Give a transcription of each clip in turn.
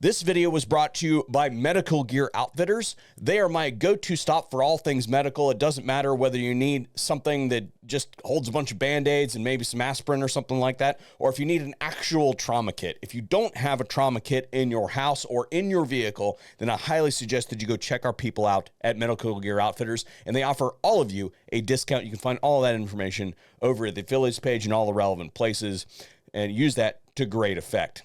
This video was brought to you by Medical Gear Outfitters. They are my go-to stop for all things medical. It doesn't matter whether you need something that just holds a bunch of Band-Aids and maybe some aspirin or something like that, or if you need an actual trauma kit. If you don't have a trauma kit in your house or in your vehicle, then I highly suggest that you go check our people out at Medical Gear Outfitters, and they offer all of you a discount. You can find all of that information over at the affiliates page and all the relevant places, and use that to great effect.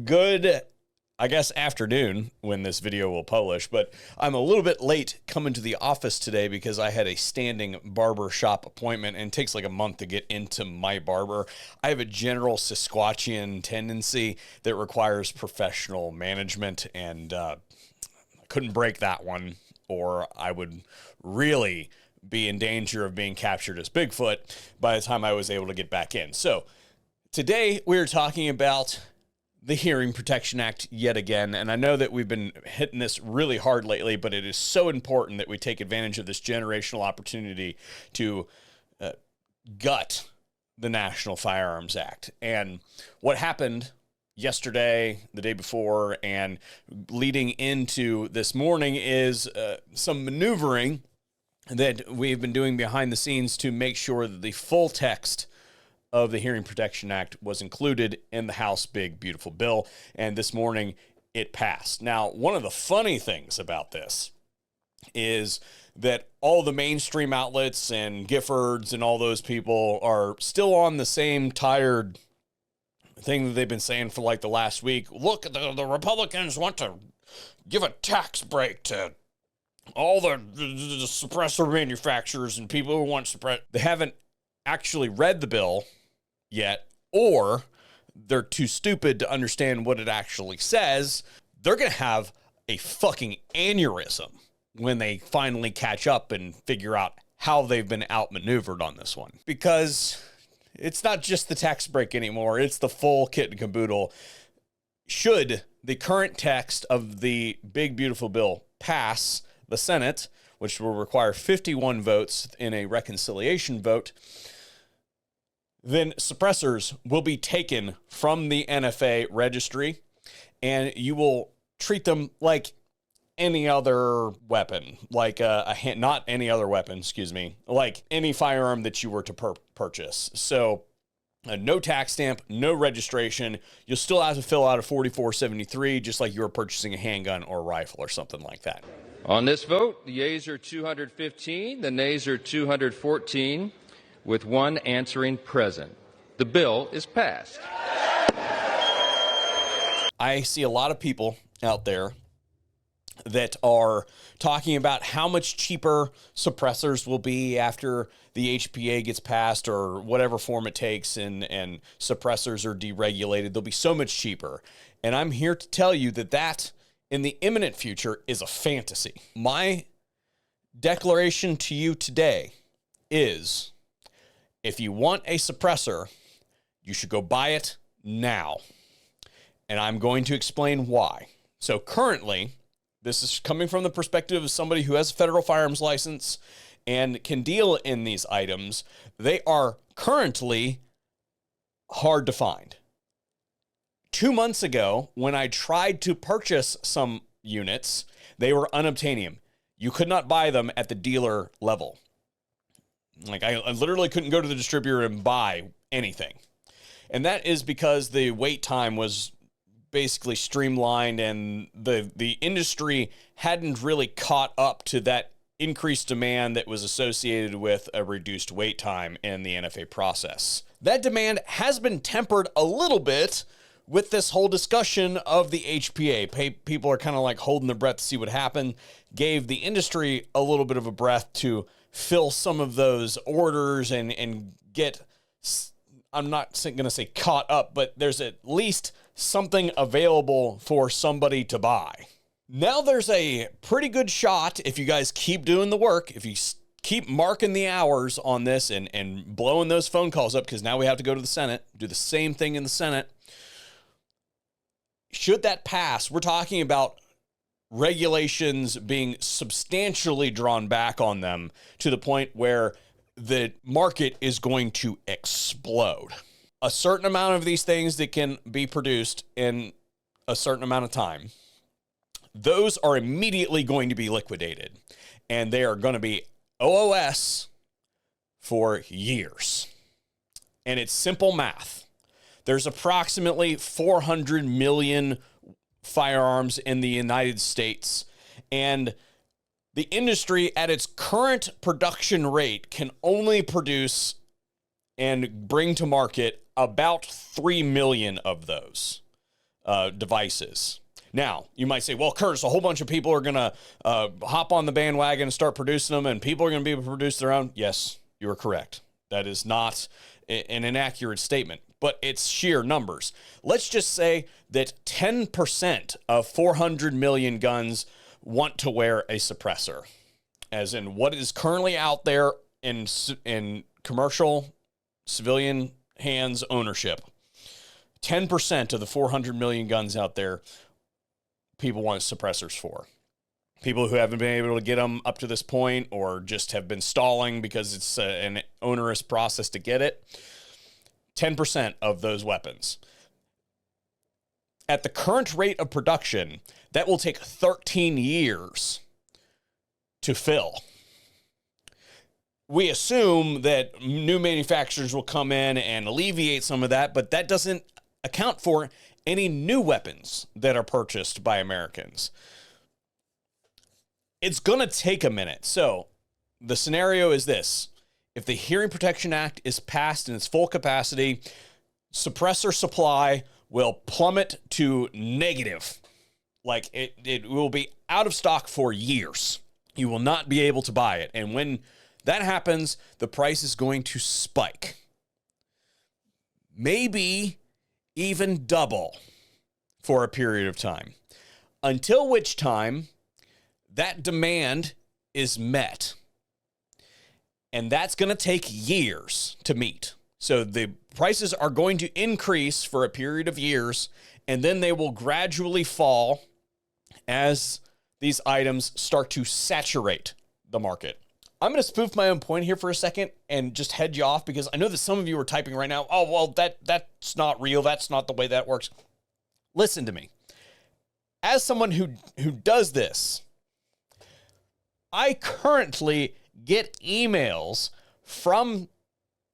Good, I guess, afternoon when this video will publish, but I'm a little bit late coming to the office today because I had a standing barber shop appointment, and it takes like a month to get into my barber. I have a general Sasquatchian tendency that requires professional management, and I couldn't break that one, or I would really be in danger of being captured as Bigfoot by the time I was able to get back in. So today we're talking about the Hearing Protection Act yet again, and I know that we've been hitting this really hard lately, but it is so important that we take advantage of this generational opportunity to gut the National Firearms Act. And what happened yesterday, the day before, and leading into this morning is some maneuvering that we've been doing behind the scenes to make sure that the full text of the Hearing Protection Act was included in the House Big Beautiful Bill, and this morning it passed. Now, one of the funny things about this is that all the mainstream outlets and Giffords and all those people are still on the same tired thing that they've been saying for like the last week. Look, the Republicans want to give a tax break to all the suppressor manufacturers and people who want suppress. They haven't actually read the bill yet, or they're too stupid to understand what it actually says. They're going to have a fucking aneurysm when they finally catch up and figure out how they've been outmaneuvered on this one. Because it's not just the tax break anymore, it's the full kit and caboodle. Should the current text of the Big Beautiful Bill pass the Senate, which will require 51 votes in a reconciliation vote, then suppressors will be taken from the NFA registry, and you will treat them like any other weapon, like not any other weapon, excuse me, like any firearm that you were to purchase. So no tax stamp, no registration. You'll still have to fill out a 4473, just like you were purchasing a handgun or a rifle or something like that. On this vote, the yeas are 215, the nays are 214, with one answering present. The bill is passed. I see a lot of people out there that are talking about how much cheaper suppressors will be after the HPA gets passed, or whatever form it takes, and suppressors are deregulated. They'll be so much cheaper. And I'm here to tell you that in the imminent future is a fantasy. My declaration to you today is, if you want a suppressor, you should go buy it now. And I'm going to explain why. So currently, this is coming from the perspective of somebody who has a federal firearms license and can deal in these items. They are currently hard to find. 2 months ago, when I tried to purchase some units, they were unobtainium. You could not buy them at the dealer level. Like, I literally couldn't go to the distributor and buy anything. And that is because the wait time was basically streamlined, and the industry hadn't really caught up to that increased demand that was associated with a reduced wait time in the NFA process. That demand has been tempered a little bit with this whole discussion of the HPA. People are kind of like holding their breath to see what happened. Gave the industry a little bit of a breath to fill some of those orders and get, I'm not going to say caught up, but there's at least something available for somebody to buy. Now there's a pretty good shot, if you guys keep doing the work, if you keep marking the hours on this and blowing those phone calls up, because now we have to go to the Senate, do the same thing in the Senate. Should that pass, we're talking about regulations being substantially drawn back on them to the point where the market is going to explode. A certain amount of these things that can be produced in a certain amount of time, those are immediately going to be liquidated, and they are going to be OOS for years. And it's simple math. There's approximately 400 million firearms in the United States, and the industry at its current production rate can only produce and bring to market about 3 million of those devices. Now, you might say, well, Curtis, a whole bunch of people are going to hop on the bandwagon and start producing them, and people are going to be able to produce their own. Yes, you are correct. That is not an inaccurate statement, but it's sheer numbers. Let's just say that 10% of 400 million guns want to wear a suppressor, as in what is currently out there in commercial civilian hands ownership. 10% of the 400 million guns out there, people want suppressors for. People who haven't been able to get them up to this point, or just have been stalling because it's an onerous process to get it. 10% of those weapons. At the current rate of production, that will take 13 years to fill. We assume that new manufacturers will come in and alleviate some of that, but that doesn't account for any new weapons that are purchased by Americans. It's going to take a minute. So the scenario is this. If the Hearing Protection Act is passed in its full capacity, suppressor supply will plummet to negative. Like it will be out of stock for years. You will not be able to buy it. And when that happens, the price is going to spike. Maybe even double for a period of time. Until which time that demand is met. And that's going to take years to meet. So the prices are going to increase for a period of years, and then they will gradually fall as these items start to saturate the market. I'm going to spoof my own point here for a second and just head you off, because I know that some of you are typing right now, oh, well, that's not real. That's not the way that works. Listen to me. As someone who does this, I currently get emails from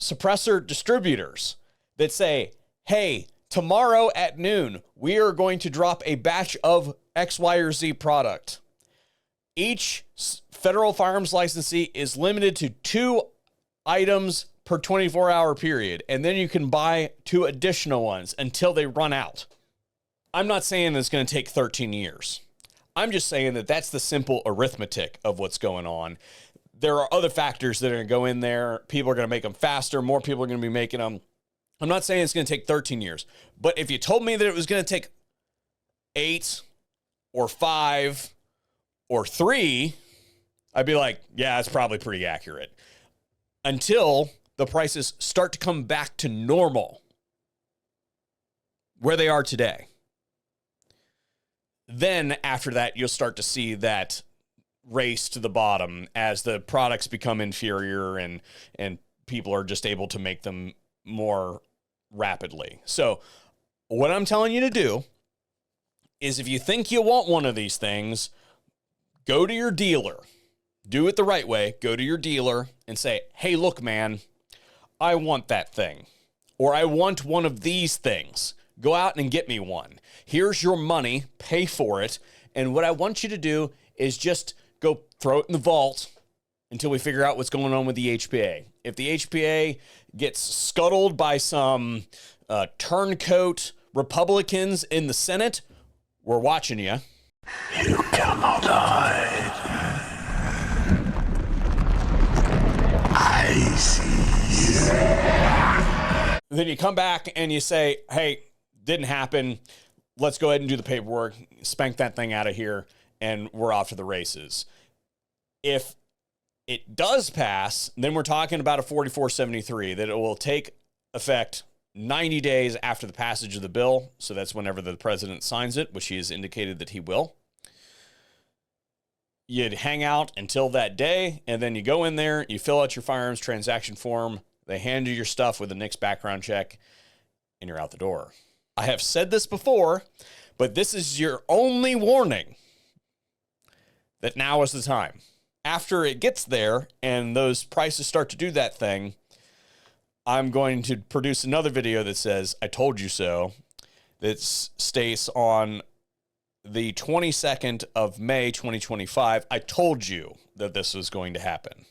suppressor distributors that say, hey, tomorrow at noon, we are going to drop a batch of X, Y, or Z product. Each federal firearms licensee is limited to 2 items per 24-hour period, and then you can buy 2 additional ones until they run out. I'm not saying it's going to take 13 years. I'm just saying that that's the simple arithmetic of what's going on. There are other factors that are going to go in there. People are going to make them faster. More people are going to be making them. I'm not saying it's going to take 13 years. But if you told me that it was going to take 8 or 5 or 3, I'd be like, yeah, that's probably pretty accurate. Until the prices start to come back to normal, where they are today. Then after that, you'll start to see that race to the bottom as the products become inferior and people are just able to make them more rapidly. So what I'm telling you to do is, if you think you want one of these things, go to your dealer. Do it the right way. Go to your dealer and say, hey, look, man, I want that thing. Or I want one of these things. Go out and get me one. Here's your money. Pay for it. And what I want you to do is just go throw it in the vault until we figure out what's going on with the HPA. If the HPA gets scuttled by some turncoat Republicans in the Senate, we're watching you. You cannot hide. I see you. Then you come back and you say, hey, didn't happen. Let's go ahead and do the paperwork, spank that thing out of here, and we're off to the races. If it does pass, then we're talking about a 4473, that it will take effect 90 days after the passage of the bill. So that's whenever the president signs it, which he has indicated that he will. You'd hang out until that day, and then you go in there, you fill out your firearms transaction form, they hand you your stuff with a NICS background check, and you're out the door. I have said this before, But this is your only warning that now is the time. After it gets there and those prices start to do that thing, I'm going to produce another video that says, I told you so, that states on the 22nd of May, 2025, I told you that this was going to happen.